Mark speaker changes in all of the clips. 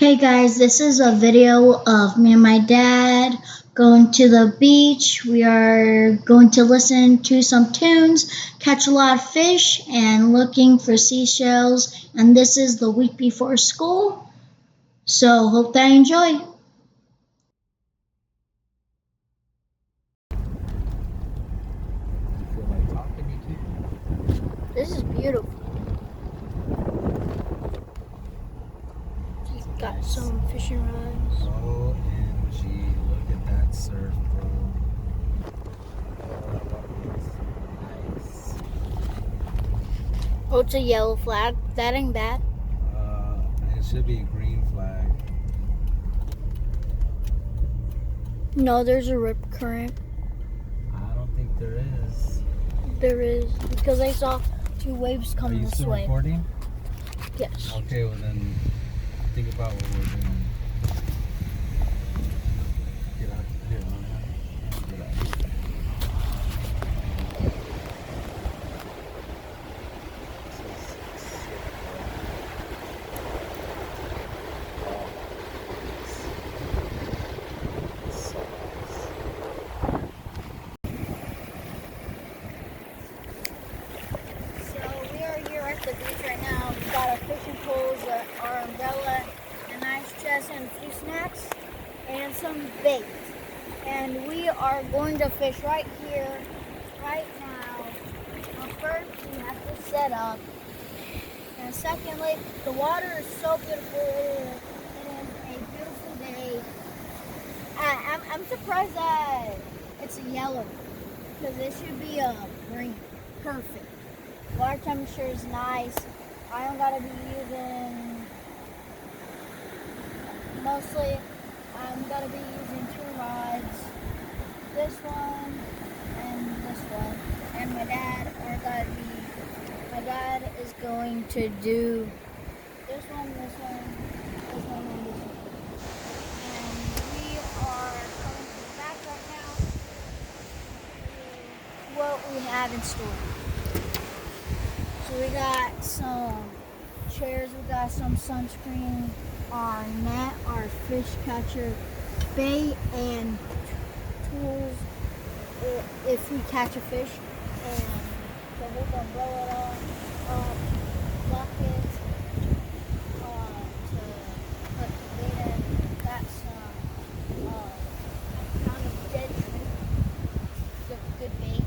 Speaker 1: Hey guys, this is a video of me and my dad going to the beach. We are going to listen to some tunes, catch a lot of fish, and looking for seashells. And this is the week before school. So hope that you enjoy.
Speaker 2: This is beautiful. He's got some fishing rods.
Speaker 3: OMG, look at that surf, bro. Nice.
Speaker 2: Oh, it's a yellow flag. That ain't bad.
Speaker 3: It should be a green flag.
Speaker 2: No, there's a rip current.
Speaker 3: I don't think there is.
Speaker 2: There is, because I saw two waves
Speaker 3: Are
Speaker 2: coming
Speaker 3: you
Speaker 2: this
Speaker 3: still
Speaker 2: way.
Speaker 3: recording?
Speaker 2: Yes.
Speaker 3: Okay, well then, think about what we're doing. Get out here, get out.
Speaker 2: So we are here at the beach right now. We got our fishing poles, our umbrella, a nice chest, and a few snacks, and some bait. And we are going to fish right here, right now. But first, we have to set up. And secondly, the water is so beautiful. It is a beautiful day. I'm surprised that it's a yellow, because it should be a green. Perfect. Water temperature is nice. I don't gotta be using, mostly I'm gonna be using two rods. This one and this one. And my dad is going to do this one, and this one. And we are coming to the back right now to what we have in store. So we got some chairs, we got some sunscreen, our net, our fish catcher, bait, and tools if we catch a fish, and the whole umbrella, bucket to put the bait in. Got some kind of dead shrimp, good bait,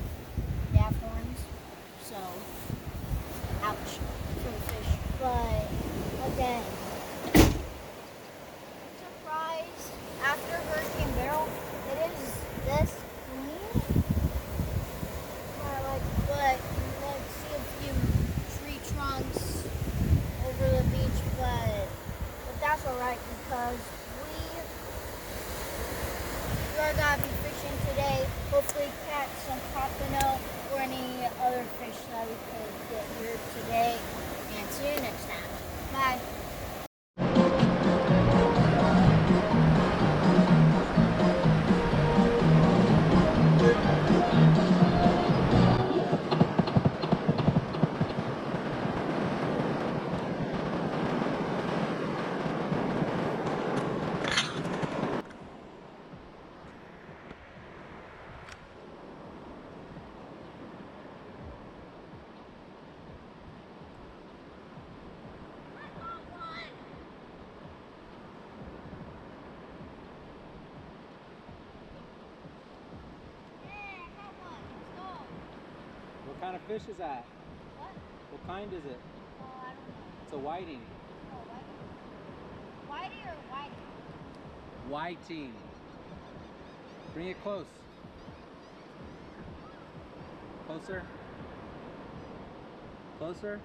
Speaker 2: gaff horns. So, ouch for the fish. But again, I'm surprised after Hurricane Beryl, it is this clean. But let's see a few tree trunks over the beach, but that's alright, because we are gonna be fishing today. Hopefully catch some pompano or any other fish that we could get here today. And see you next time. Bye.
Speaker 3: What kind of fish is that?
Speaker 2: What?
Speaker 3: What kind is it?
Speaker 2: Oh, I don't know.
Speaker 3: It's a whiting.
Speaker 2: Oh, whitey or whitey?
Speaker 3: Whiting. Bring it close. Closer. Closer.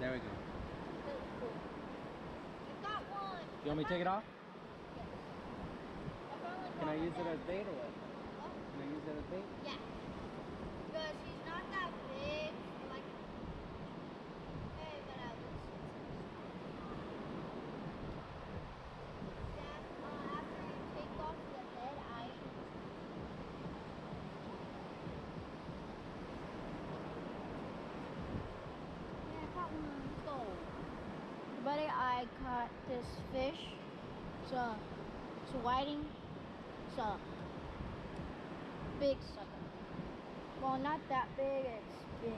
Speaker 3: There we go.
Speaker 2: I've got one.
Speaker 3: You want me to take it off?
Speaker 2: Yes.
Speaker 3: Can I use it as bait or what? Can I use it as bait?
Speaker 2: Yeah. Because he's not that big. Like, hey, but at least. After you take off the head, Yeah, I caught one. Let's go. everybody, I caught this fish. It's a whiting. It's a big sucker. Well, not that big, it's big.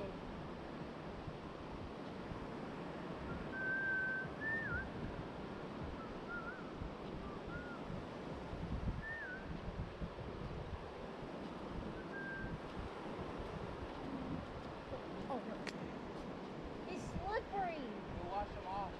Speaker 2: Oh, it's slippery.
Speaker 3: We'll wash them off.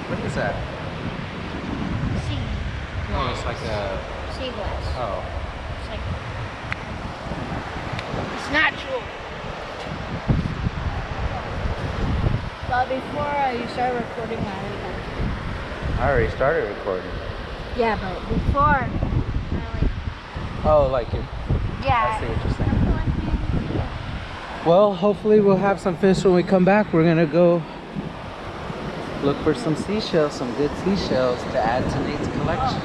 Speaker 3: What is that?
Speaker 2: Sea
Speaker 3: Oh, it's like a.
Speaker 2: sea glass.
Speaker 3: Oh.
Speaker 2: It's like it's natural. But before you start recording,
Speaker 3: I already started recording.
Speaker 2: yeah, but before
Speaker 3: Oh, like it.
Speaker 2: yeah.
Speaker 3: I see what you're saying. Well, hopefully we'll have some fish when we come back. We're gonna go look for some seashells, some good seashells to add to Nate's collection.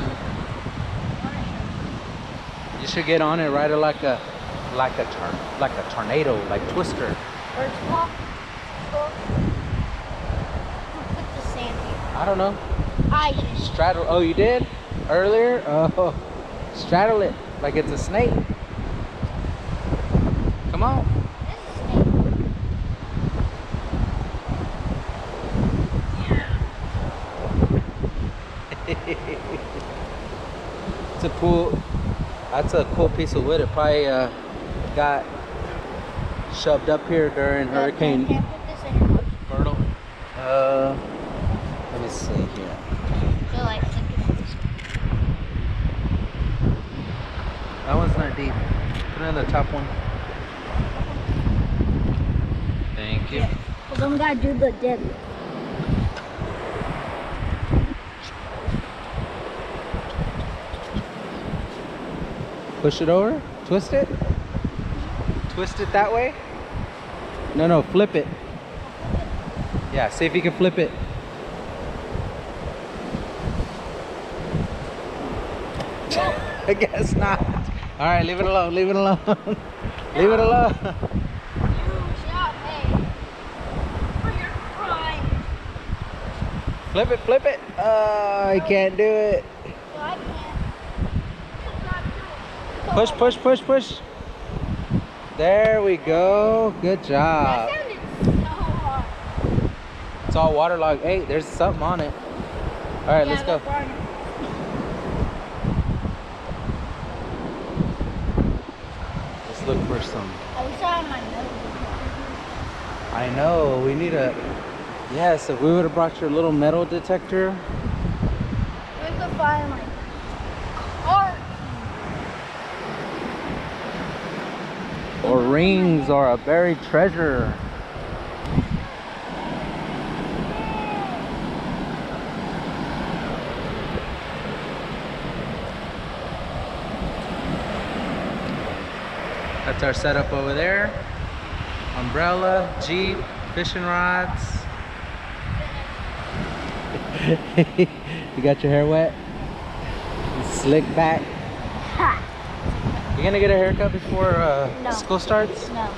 Speaker 3: You should get on it, ride it like a tornado, like Twister.
Speaker 2: Where's Paul? Who put the sand here?
Speaker 3: I don't know.
Speaker 2: I did.
Speaker 3: Straddle. Oh, you did earlier? Oh, straddle it like it's a snake. Come on. It's a cool. That's a cool piece of wood. It probably got shoved up here during Hurricane
Speaker 2: Can't put this in your mouth.
Speaker 3: Myrtle. Let me see here.
Speaker 2: So like, think about this.
Speaker 3: That one's not deep. Put it in the top one. Thank you.
Speaker 2: Well, then we gotta do the dip.
Speaker 3: Push it over. Twist it. Twist it that way. No, flip it. Yeah, see if you can flip it. I guess not. All right, leave it alone. Leave it alone. Leave it alone.
Speaker 2: You shot me for your crime.
Speaker 3: Flip it. Flip it. Oh, I can't do it.
Speaker 2: So I can't.
Speaker 3: Push, push, push, push. There we go. Good job.
Speaker 2: That sounded so hard.
Speaker 3: It's all waterlogged. Hey, there's something on it. All right, let's go. Let's look for some.
Speaker 2: I wish I had my nose.
Speaker 3: I know. We need a. Yes, if we would have brought your little metal detector.
Speaker 2: We could find like art.
Speaker 3: Or rings or a buried treasure. That's our setup over there. Umbrella, Jeep, fishing rods. You got your hair wet? Slick back.
Speaker 2: Ha!
Speaker 3: You gonna get a haircut before
Speaker 2: No.
Speaker 3: school starts?
Speaker 2: No.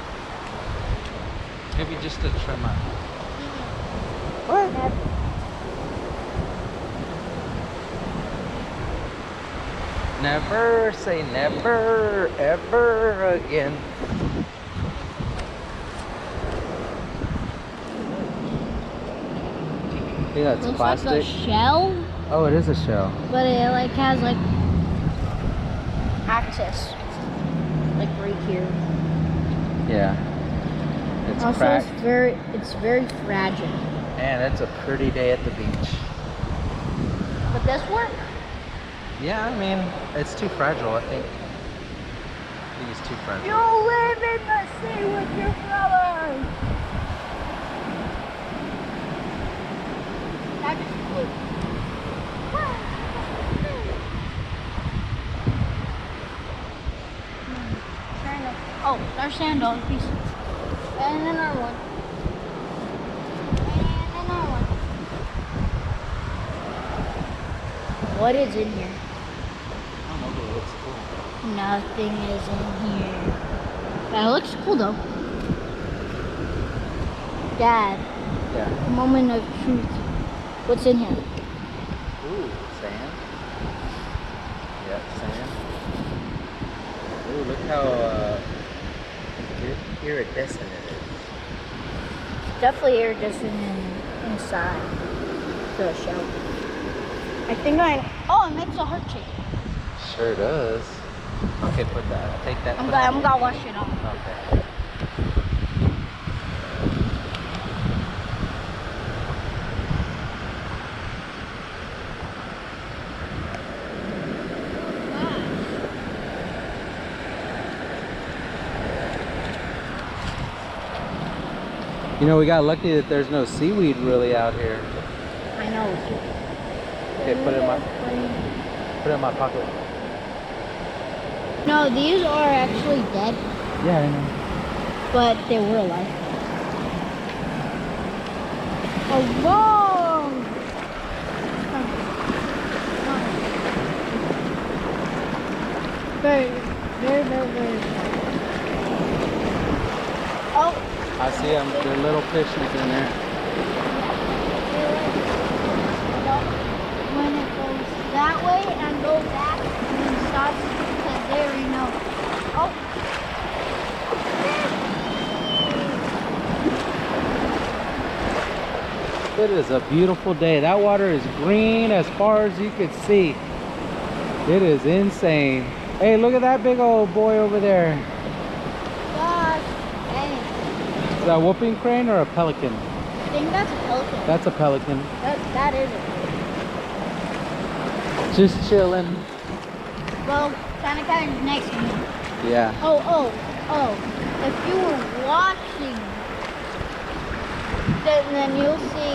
Speaker 3: Maybe just a trim up. What? Never say never ever again. I think that's
Speaker 2: Looks
Speaker 3: plastic.
Speaker 2: like a shell,
Speaker 3: Oh, it is a shell.
Speaker 2: but it like has like access, like right here.
Speaker 3: Yeah. It's
Speaker 2: Also,
Speaker 3: cracked.
Speaker 2: it's very fragile.
Speaker 3: Man, it's a pretty day at the beach.
Speaker 2: But this work?
Speaker 3: Yeah, I mean, it's too fragile, I think. I think it's too fragile.
Speaker 2: You live in the sea with your brothers. That just flew. Oh, there's sand on pieces. And another one. And another one. What is in here?
Speaker 3: I don't know, but it looks cool.
Speaker 2: Nothing is in here. That looks cool though. Dad,
Speaker 3: Yeah.
Speaker 2: moment of truth. What's in here?
Speaker 3: Ooh, sand. Yep, sand. Ooh, look how iridescent it is.
Speaker 2: Definitely iridescent inside the shell. I think oh, it makes a heart shape.
Speaker 3: Sure does. Okay, put that. Take that.
Speaker 2: I'm
Speaker 3: put
Speaker 2: gonna
Speaker 3: that
Speaker 2: wash it off.
Speaker 3: in. Okay. You know, we got lucky that there's no seaweed really out here.
Speaker 2: I know.
Speaker 3: Okay, put it in my pocket.
Speaker 2: No, these are actually dead.
Speaker 3: Yeah, I know.
Speaker 2: but they were alive. A long very, very, very, very. Oh,
Speaker 3: I see them. They're little fishes in there.
Speaker 2: when it goes that way and go back and then stops because they already know. Oh.
Speaker 3: It is a beautiful day. That water is green as far as you could see. It is insane. Hey, look at that big old boy over there.
Speaker 2: Gosh, dang.
Speaker 3: Is that a whooping crane or a pelican?
Speaker 2: I think that's a pelican.
Speaker 3: That's a pelican.
Speaker 2: That is it.
Speaker 3: Just chilling.
Speaker 2: Well, kind of next to me.
Speaker 3: Yeah.
Speaker 2: Oh. If you were watching, then you'll see.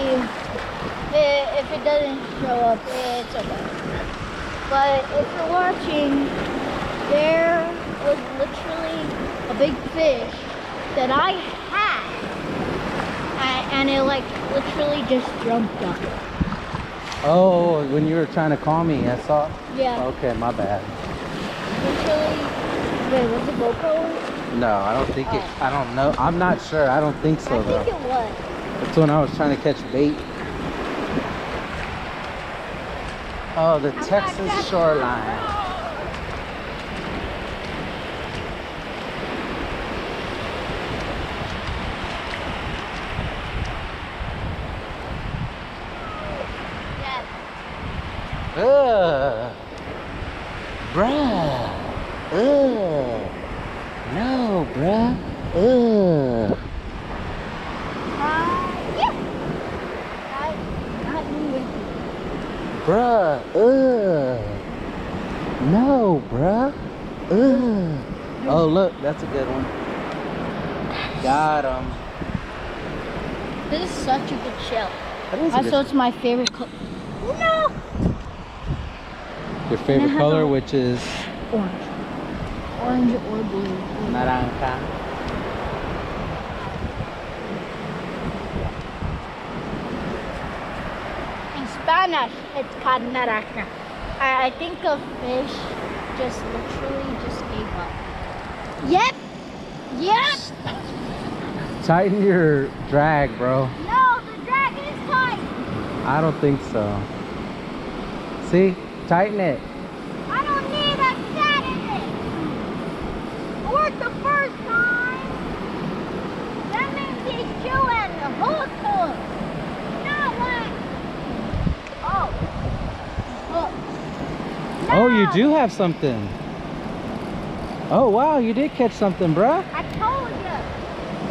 Speaker 2: If it doesn't show up, it's okay. But if you're watching, there was literally a big fish that I had, and it like literally just jumped up.
Speaker 3: Oh, when you were trying to call me, I saw.
Speaker 2: Yeah.
Speaker 3: Okay, my bad.
Speaker 2: Literally. Wait, was it GoPro?
Speaker 3: No, I don't think it. I don't know. I'm not sure. I don't think so
Speaker 2: I
Speaker 3: though.
Speaker 2: think it was.
Speaker 3: That's when I was trying to catch bait. Oh, the Texas shoreline.
Speaker 2: Yes.
Speaker 3: Bruh. No, bruh.
Speaker 2: Yeah. Not moving.
Speaker 3: Bruh. No, bruh. Oh, look, that's a good one. Got him.
Speaker 2: This is such a good shell.
Speaker 3: That is a
Speaker 2: Also,
Speaker 3: good-
Speaker 2: it's my favorite color. No!
Speaker 3: Your favorite
Speaker 2: has
Speaker 3: color,
Speaker 2: a-
Speaker 3: which is
Speaker 2: Orange. Orange or blue.
Speaker 3: naranja.
Speaker 2: In Spanish, it's called naranja. I think a fish just literally just gave up. Yep! Yep!
Speaker 3: Tighten your drag, bro.
Speaker 2: No, the drag is tight!
Speaker 3: I don't think so. See? Tighten it.
Speaker 2: I don't need a Saturday! It worked the first time! That means he's chewing the hook hook! Not what? Oh. Hook.
Speaker 3: Oh, you
Speaker 2: No!
Speaker 3: do have something. Oh, wow, you did catch something, bruh.
Speaker 2: I told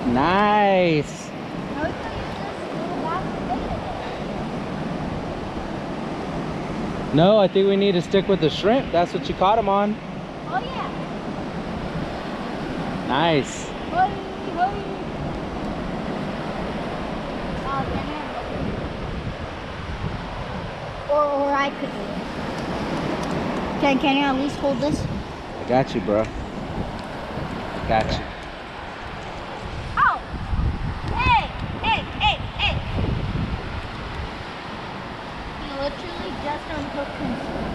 Speaker 2: you!
Speaker 3: Nice.
Speaker 2: Now we can use this little basket.
Speaker 3: No, I think we need to stick with the shrimp. That's what you caught him on.
Speaker 2: Oh yeah!
Speaker 3: Nice.
Speaker 2: Hurry, hurry! Oh, then or I could do it. Can you at least hold this?
Speaker 3: I got you, bro. I got you.
Speaker 2: Oh! Hey! He literally just unhooked himself.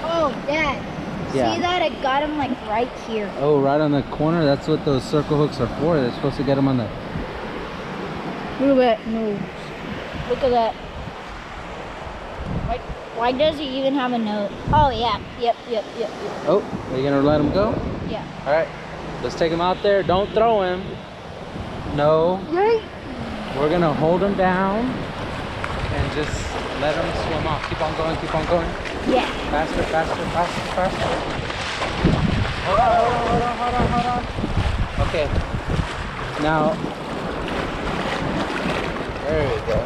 Speaker 2: Oh, Dad.
Speaker 3: Yeah.
Speaker 2: See that? It got him like right here.
Speaker 3: Oh, right on the corner. That's what those circle hooks are for. They're supposed to get them on the...
Speaker 2: Move it. Move. Look at that. Why does he even have a note? Oh, yeah. Yep.
Speaker 3: Oh, are you going to let him go?
Speaker 2: Yeah.
Speaker 3: All right. Let's take him out there. Don't throw him. No.
Speaker 2: Right.
Speaker 3: We're going to hold him down and just let him swim off. Keep on going. Keep on going.
Speaker 2: Yeah.
Speaker 3: Faster. Hold on. Okay. Now, there we go.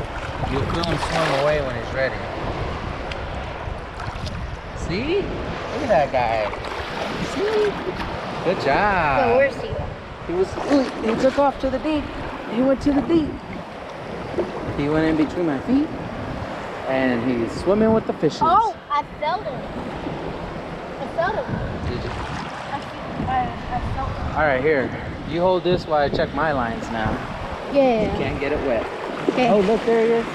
Speaker 3: You'll feel him swim away when he's ready. See? Look at that guy. See? Good job.
Speaker 2: So where's he?
Speaker 3: He took off to the deep. He went to the deep. He went in between my feet. And he's swimming with the fishes.
Speaker 2: Oh, I felt it. The felt it.
Speaker 3: Did you?
Speaker 2: I felt it.
Speaker 3: All right, here. You hold this while I check my lines now.
Speaker 2: Yeah.
Speaker 3: Can't get it wet.
Speaker 2: Okay.
Speaker 3: Oh, look, there he is.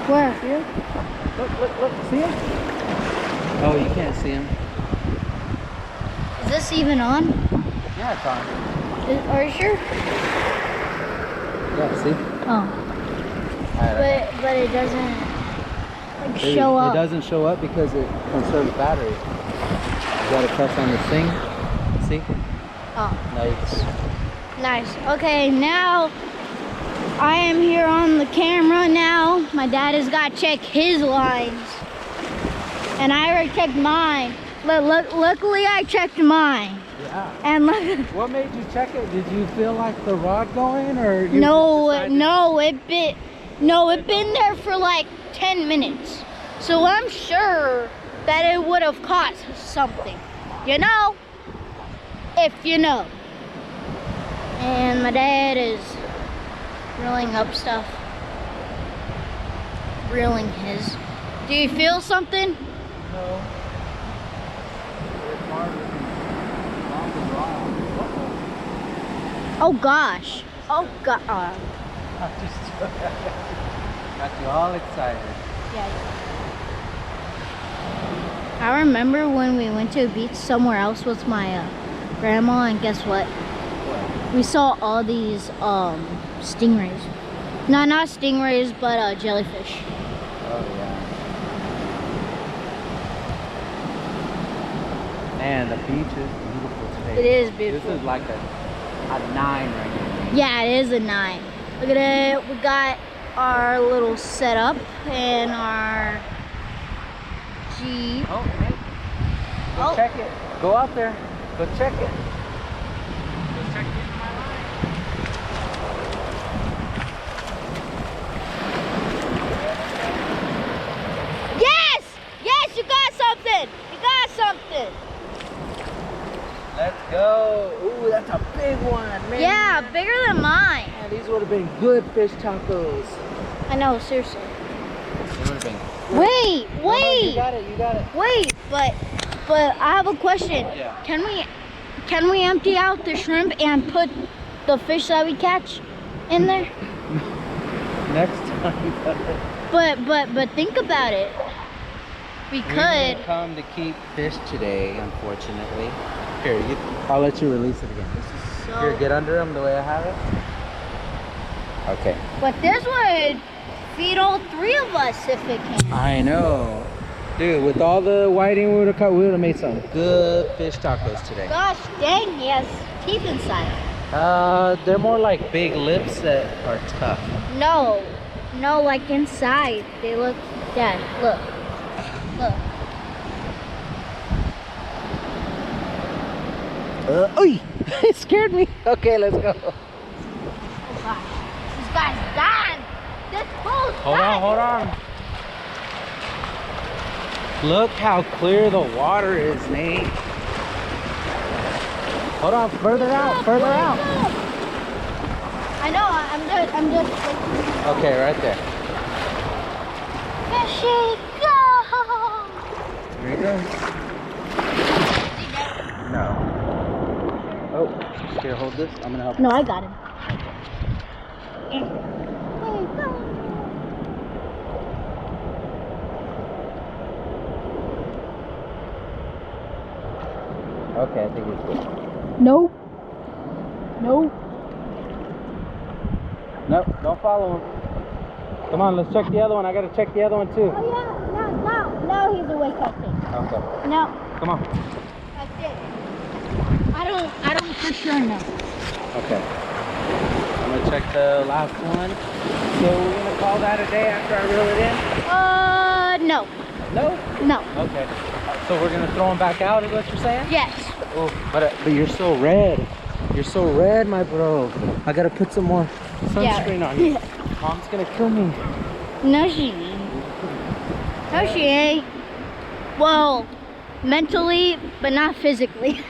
Speaker 2: Where?
Speaker 3: See him? Look. See him? Oh, you can't see him.
Speaker 2: Is this even on?
Speaker 3: Yeah, it's on.
Speaker 2: Are you sure?
Speaker 3: Yeah, see?
Speaker 2: Oh.
Speaker 3: All right.
Speaker 2: But it doesn't like
Speaker 3: Dude,
Speaker 2: show up.
Speaker 3: It doesn't show up because it conserves battery. You gotta press on this thing. See?
Speaker 2: Oh.
Speaker 3: Nice.
Speaker 2: Nice. Okay, now I am here on the camera now. My dad has got to check his lines. And I already checked mine. Luckily I checked mine.
Speaker 3: Yeah.
Speaker 2: And look.
Speaker 3: What made you check it? Did you feel like the rod going, or you
Speaker 2: No,
Speaker 3: just decided-
Speaker 2: it been there for like 10 minutes. So I'm sure that it would have caught something. You know? If you know. And my dad is reeling up stuff. Reeling his. Do you feel something?
Speaker 3: No. It's harder than long as wrong.
Speaker 2: Oh gosh. Oh god.
Speaker 3: I just got you all excited.
Speaker 2: Yeah. I remember when we went to a beach somewhere else with my grandma, and guess what? We saw all these stingrays. No, not stingrays, but jellyfish.
Speaker 3: Oh yeah. Man, the beach is beautiful today.
Speaker 2: It is beautiful.
Speaker 3: This is like a 9 right here.
Speaker 2: Yeah, it is a 9. Look at it. We got our little setup and our Jeep.
Speaker 3: Oh, hey. Go
Speaker 2: Oh.
Speaker 3: check it. Go out there. Go check it. Go check it in my line.
Speaker 2: Yes! Yes, you got something! You got something!
Speaker 3: Let's go. Ooh, that's a big one, man.
Speaker 2: Yeah, bigger than mine.
Speaker 3: Man, these would have been good fish tacos.
Speaker 2: I know, seriously.
Speaker 3: They would have been.
Speaker 2: Wait,
Speaker 3: No,
Speaker 2: wait!
Speaker 3: you got it. You got it.
Speaker 2: Wait, but I have a question.
Speaker 3: Yeah.
Speaker 2: Can we empty out the shrimp and put the fish that we catch in there?
Speaker 3: Next time.
Speaker 2: But think about it. We
Speaker 3: We
Speaker 2: could.
Speaker 3: didn't come to keep fish today, unfortunately. Here, I'll let you release it again. Here, get under them the way I have it. Okay.
Speaker 2: But this would feed all 3 of us if it can.
Speaker 3: I know. Dude, with all the whiting we would have made some good fish tacos today.
Speaker 2: Gosh dang, he has teeth inside.
Speaker 3: They're more like big lips that are tough.
Speaker 2: No, like inside. They look, Dad, look.
Speaker 3: Oy! It scared me. Okay, let's go.
Speaker 2: Oh gosh, this guy's dying. This bull's
Speaker 3: Hold
Speaker 2: dying.
Speaker 3: on, hold on. Look how clear the water is, Nate. Hold on, further out, further out.
Speaker 2: I know, I'm just.
Speaker 3: Okay, right there.
Speaker 2: There she goes.
Speaker 3: Here you go. No. Oh, here, hold this. I'm gonna help.
Speaker 2: No, I got him.
Speaker 3: Okay, I think it's good.
Speaker 2: Nope.
Speaker 3: Nope, don't follow him. Come on, let's check the other one. I gotta check the other one too.
Speaker 2: Oh yeah, no, he's awake, I think.
Speaker 3: Okay.
Speaker 2: No,
Speaker 3: Come on.
Speaker 2: that's it. I don't for sure know.
Speaker 3: Okay. I'm gonna check the last one. So we're gonna call that a day after I reel it in?
Speaker 2: No.
Speaker 3: No?
Speaker 2: No.
Speaker 3: Okay. So we're gonna throw them back out, is what you're saying?
Speaker 2: Yes.
Speaker 3: Oh, but you're so red. You're so red, my bro. I gotta put some more sunscreen on you. Mom's gonna kill me.
Speaker 2: No, she ain't. No, she ain't. Well, mentally, but not physically.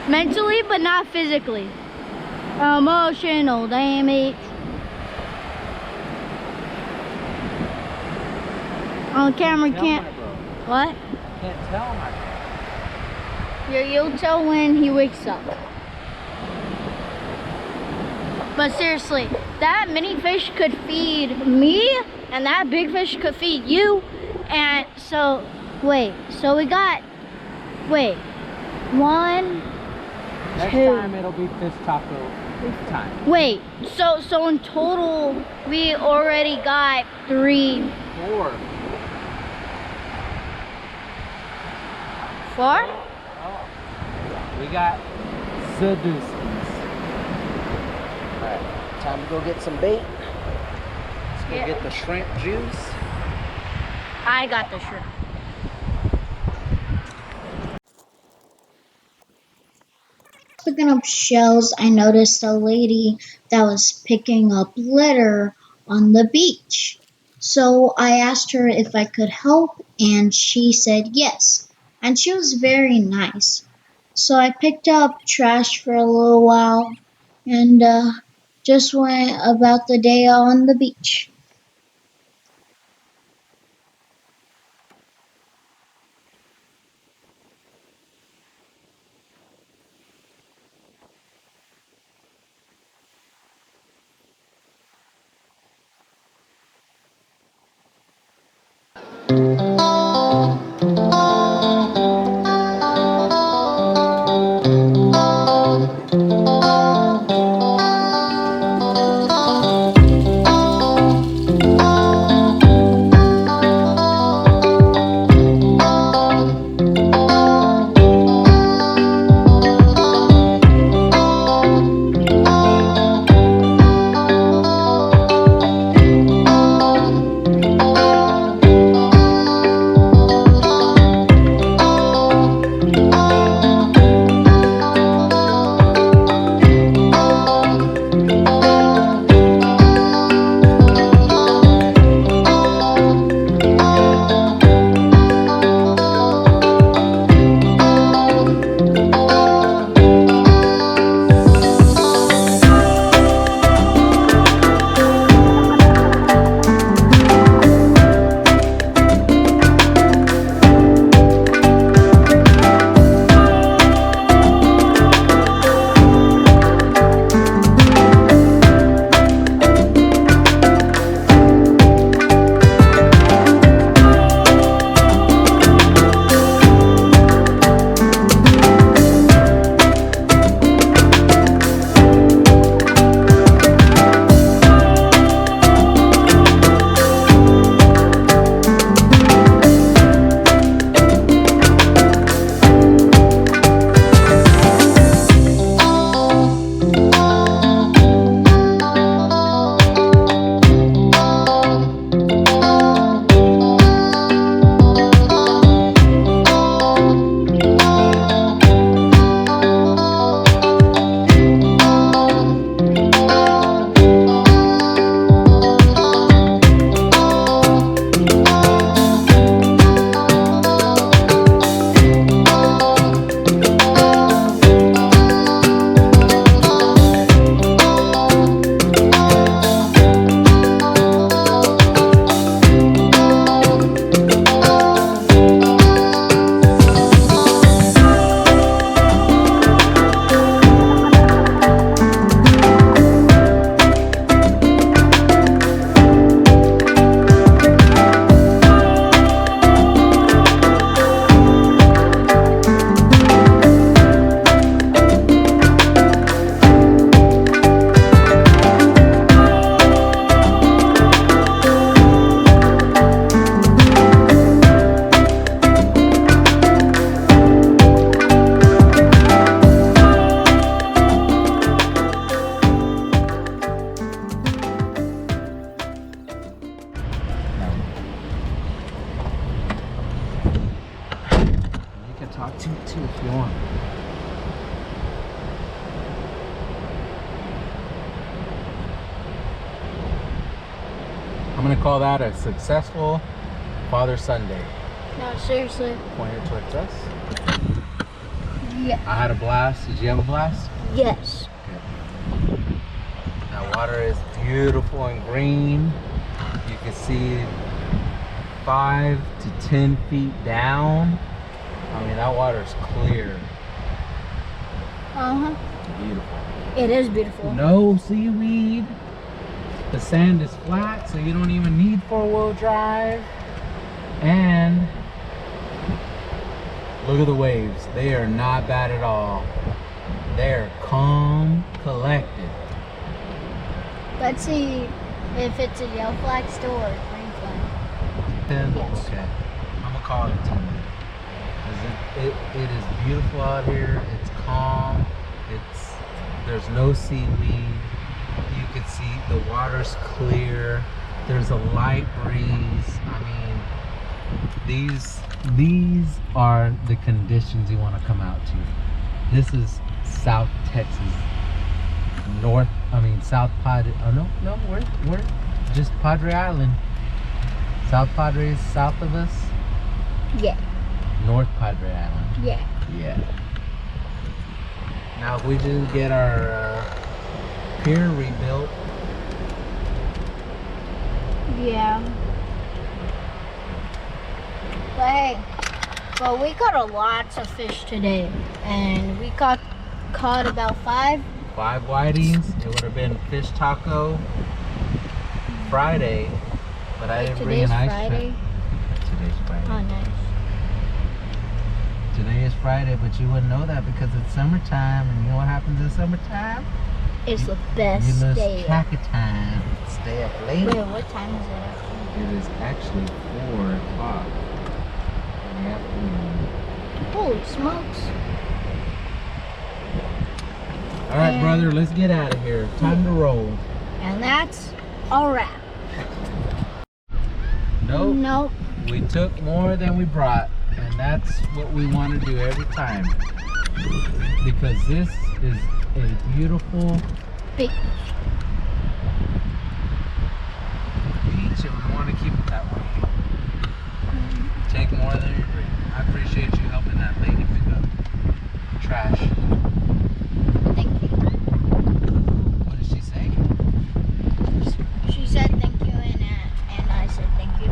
Speaker 2: Mentally, but not physically. Emotional damage. On camera,
Speaker 3: Tell
Speaker 2: can't.
Speaker 3: my bro.
Speaker 2: What?
Speaker 3: Can't tell my bro.
Speaker 2: You'll tell when he wakes up. But seriously, that mini fish could feed me, and that big fish could feed you. And so, so we got, one,
Speaker 3: Next
Speaker 2: two.
Speaker 3: time it'll be fish taco time.
Speaker 2: So in total, we already got 3.
Speaker 3: 4.
Speaker 2: 4?
Speaker 3: Oh. We got Zaduskis. Alright, time to go get some bait. Let's go get the shrimp juice.
Speaker 2: I got the shrimp.
Speaker 1: Picking up shells, I noticed a lady that was picking up litter on the beach. So I asked her if I could help, and she said yes. And she was very nice. So I picked up trash for a little while and just went about the day on the beach.
Speaker 3: Talk to it too if you want. I'm gonna call that a successful Father-Son Day.
Speaker 2: No, seriously.
Speaker 3: Pointed towards us.
Speaker 2: Yeah.
Speaker 3: I had a blast. Did you have a blast?
Speaker 2: Yes.
Speaker 3: Okay. That water is beautiful and green. You can see 5 to 10 feet down. I mean, that water is clear.
Speaker 2: Uh-huh.
Speaker 3: Beautiful.
Speaker 2: It is beautiful.
Speaker 3: No seaweed. The sand is flat, so you don't even need four-wheel drive. And look at the waves. They are not bad at all. They're calm, collected.
Speaker 2: Let's see if it's a yellow flag still or a green flag. Yes.
Speaker 3: Okay. I'm gonna call it 10. It is beautiful out here. It's calm. There's no seaweed. You can see the water's clear. There's a light breeze. I mean, these are the conditions you want to come out to. This is South Texas. South Padre. Oh no, we're just Padre Island. South Padre is south of us.
Speaker 2: Yeah.
Speaker 3: North Padre Island.
Speaker 2: Yeah.
Speaker 3: Yeah. Now if we just get our pier rebuilt.
Speaker 2: Yeah. But hey, we caught lots of fish today, and we caught about 5.
Speaker 3: 5 whitings. It would have been fish taco Friday, but I didn't bring an ice
Speaker 2: Friday.
Speaker 3: Today's Friday.
Speaker 2: Oh, nice.
Speaker 3: Today is Friday, but you wouldn't know that because it's summertime, and you know what happens in summertime?
Speaker 2: It's the best
Speaker 3: You lose
Speaker 2: day.
Speaker 3: track of time. Stay up late.
Speaker 2: Wait, what time is it actually?
Speaker 3: It is actually 4 o'clock in the afternoon.
Speaker 2: Holy smokes.
Speaker 3: All right,
Speaker 2: And-
Speaker 3: brother, let's get out of here. Time to roll.
Speaker 2: And that's a wrap.
Speaker 3: Nope.
Speaker 2: Nope.
Speaker 3: We took more than we brought, and that's what we want to do every time. Because this is a beautiful
Speaker 2: Big.
Speaker 3: beach, and we want to keep it that way. Take more than you bring. I appreciate you helping that lady pick up trash.
Speaker 2: Thank you.
Speaker 3: What did she say?
Speaker 2: She said thank you, and I said thank you.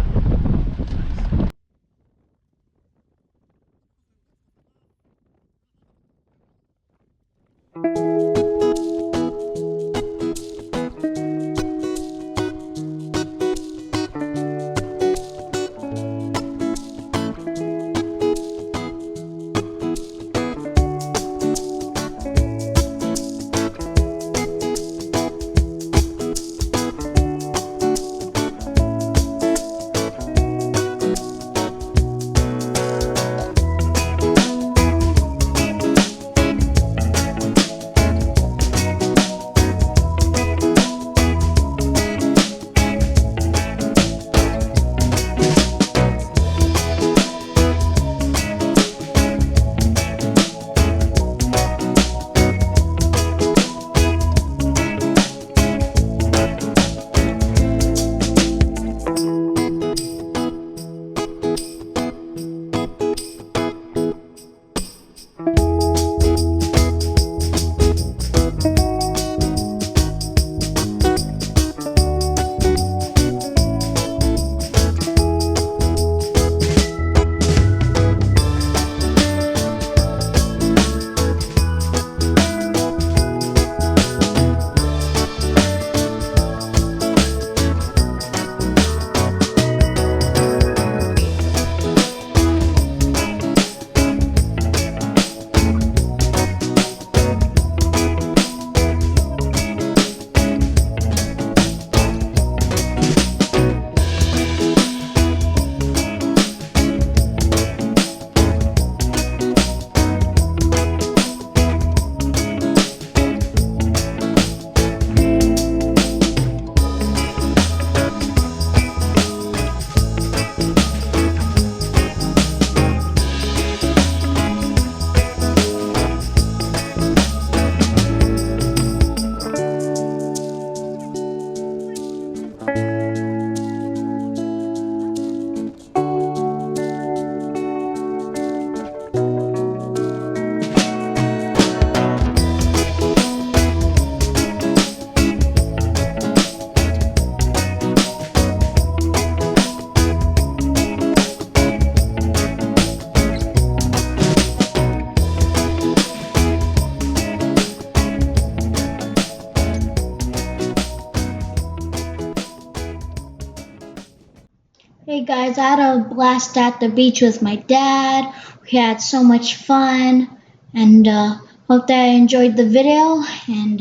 Speaker 1: Hey guys, I had a blast at the beach with my dad. We had so much fun, and hope that you enjoyed the video, and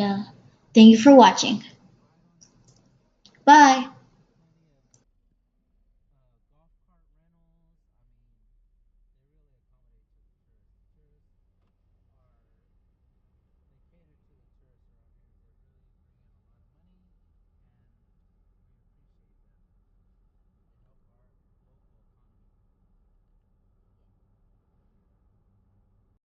Speaker 1: thank you for watching. Bye.